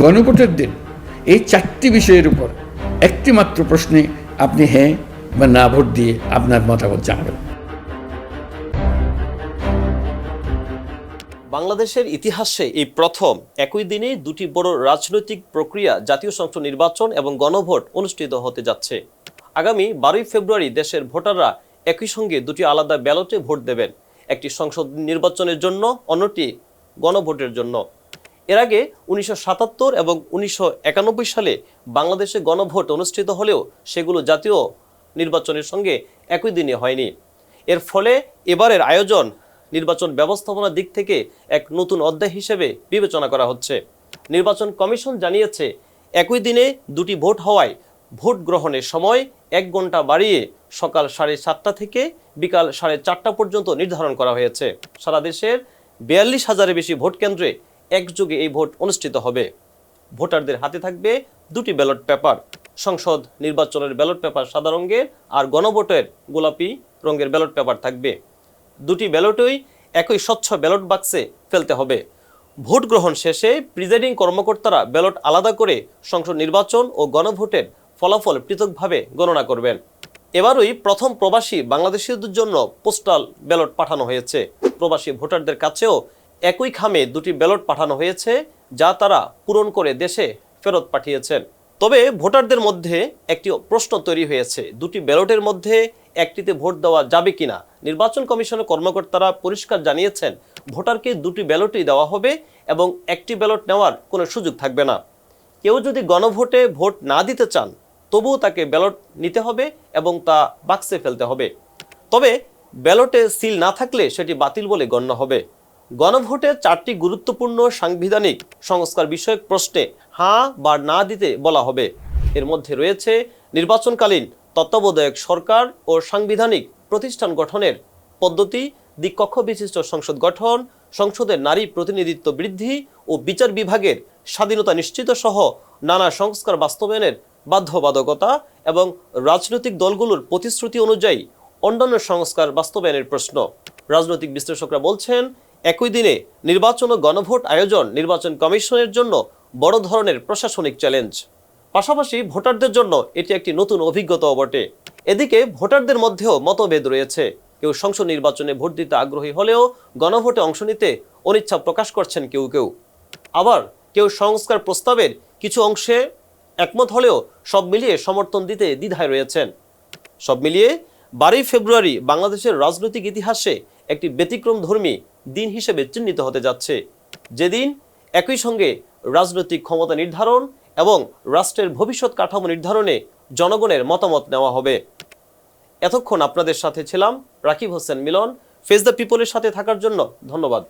গণভোটের দিন এই 4টি বিষয়ের উপর একটি মাত্র প্রশ্নে আপনি হ্যাঁ বা না ভোট দিয়ে আপনার মতামত জানাবেন। বাংলাদেশের ইতিহাসে এই প্রথম একই দিনে দুটি বড় রাজনৈতিক প্রক্রিয়া, জাতীয় সংসদ নির্বাচন এবং গণভোট অনুষ্ঠিত হতে যাচ্ছে। আগামী 12 ফেব্রুয়ারি দেশের ভোটাররা একই সঙ্গে দুটি আলাদা ব্যালটে ভোট দেবেন, একটি সংসদ নির্বাচনের জন্য, অন্যটি গণভোটের জন্য। এর আগে 1977 এবং 1991 সালে বাংলাদেশে গণভোট অনুষ্ঠিত হলেও সেগুলো জাতীয় নির্বাচনের সঙ্গে একই দিনে হয়নি। এর ফলে এবারের আয়োজন নির্বাচন ব্যবস্থাপনার দিক থেকে এক নতুন অধ্যায় হিসেবে বিবেচনা করা হচ্ছে। নির্বাচন কমিশন জানিয়েছে, একই দিনে দুটি ভোট হওয়ায় ভোট গ্রহণের সময় 1 ঘন্টা বাড়িয়ে সকাল 7:30 থেকে বিকাল 4:30 পর্যন্ত নির্ধারণ করা হয়েছে। সারা দেশের 42,000-এর বেশি ভোট কেন্দ্রে একযোগে এই ভোট অনুষ্ঠিত হবে। ভোটারদের হাতে থাকবে দুটি ব্যালট পেপার। সংসদ নির্বাচনের ব্যালট পেপার সাদা রঙের আর গণভোটের গোলাপি রঙের ব্যালট পেপার থাকবে। দুটি ব্যালটই একই স্বচ্ছ ব্যালট বাক্সে ফেলতে হবে। ভোট গ্রহণ শেষে প্রিজাইডিং কর্মকর্তারা ব্যালট আলাদা করে সংসদ নির্বাচন ও গণভোটের ফলাফল পৃথকভাবে গণনা করবেন। এবারই প্রথম প্রবাসী বাংলাদেশিদের জন্য পোস্টাল ব্যালট পাঠানো হয়েছে। প্রবাসী ভোটারদের কাছেও একই খামে দুটি ব্যালট পাঠানো হয়েছে, যা তারা পূরণ করে দেশে ফেরত পাঠিয়েছেন। তবে ভোটারদের মধ্যে একটি প্রশ্ন তৈরি হয়েছে, দুটি ব্যালটের মধ্যে একটিতে ভোট দেওয়া যাবে কিনা। নির্বাচন কমিশনের কর্মকর্তারা পরিষ্কার জানিয়েছেন, ভোটারকে দুটি ব্যালটই দেওয়া হবে এবং একটি ব্যালট নেওয়ার কোনো সুযোগ থাকবে না। কেউ যদি গণভোটে ভোট না দিতে চান, তবুও তাকে ব্যালট নিতে হবে এবং তা বাক্সে ফেলতে হবে। তবে ব্যালটে সিল না থাকলে সেটি বাতিল বলে গণ্য হবে। গণভোটে 4টি গুরুত্বপূর্ণ সাংবিধানিক সংস্কার বিষয়ক প্রশ্নে হ্যাঁ বা না দিতে বলা হবে। এর মধ্যে রয়েছে নির্বাচনকালীন তত্ত্বাবধায়ক সরকার ও সাংবিধানিক প্রতিষ্ঠান গঠনের পদ্ধতি, দ্বিকক্ষ বিশিষ্ট সংসদ গঠন, সংসদের নারী প্রতিনিধিত্ব বৃদ্ধি ও বিচার বিভাগের স্বাধীনতা নিশ্চিত সহ নানা সংস্কার বাস্তবায়নের বাধ্যবাধকতা এবং রাজনৈতিক দলগুলোর প্রতিশ্রুতি অনুযায়ী অন্যান্য সংস্কার বাস্তবায়নের প্রশ্ন। রাজনৈতিক বিশ্লেষকরা বলছেন, একই দিনে নির্বাচন ও গণভোট আয়োজন নির্বাচন কমিশনের জন্য বড় ধরনের প্রশাসনিক চ্যালেঞ্জ। পাশাপাশি ভোটারদের জন্য এটি একটি নতুন অভিজ্ঞতাও বটে। এদিকে ভোটারদের মধ্যেও মতভেদ রয়েছে। কেউ সংসদ নির্বাচনে ভোট দিতে আগ্রহী হলেও গণভোটে অংশ নিতে অনিচ্ছা প্রকাশ করছেন কেউ কেউ। আবার কেউ সংস্কার প্রস্তাবের কিছু অংশে একমত হলেও সব মিলিয়ে সমর্থন দিতে দ্বিধায় রয়েছেন। সব মিলিয়ে 12 ফেব্রুয়ারি বাংলাদেশের রাজনৈতিক ইতিহাসে একটি ব্যতিক্রমধর্মী দিন হিসেবে চিহ্নিত হতে যাচ্ছে, যেদিন একই সঙ্গে রাজনৈতিক ক্ষমতা নির্ধারণ এবং রাষ্ট্রের ভবিষ্যৎ কাঠামো নির্ধারণে জনগণের মতামত নেওয়া হবে। এতক্ষণ আপনাদের সাথে ছিলাম রাকিব হোসেন মিলন। ফেস দ্য পিপলের সাথে থাকার জন্য ধন্যবাদ।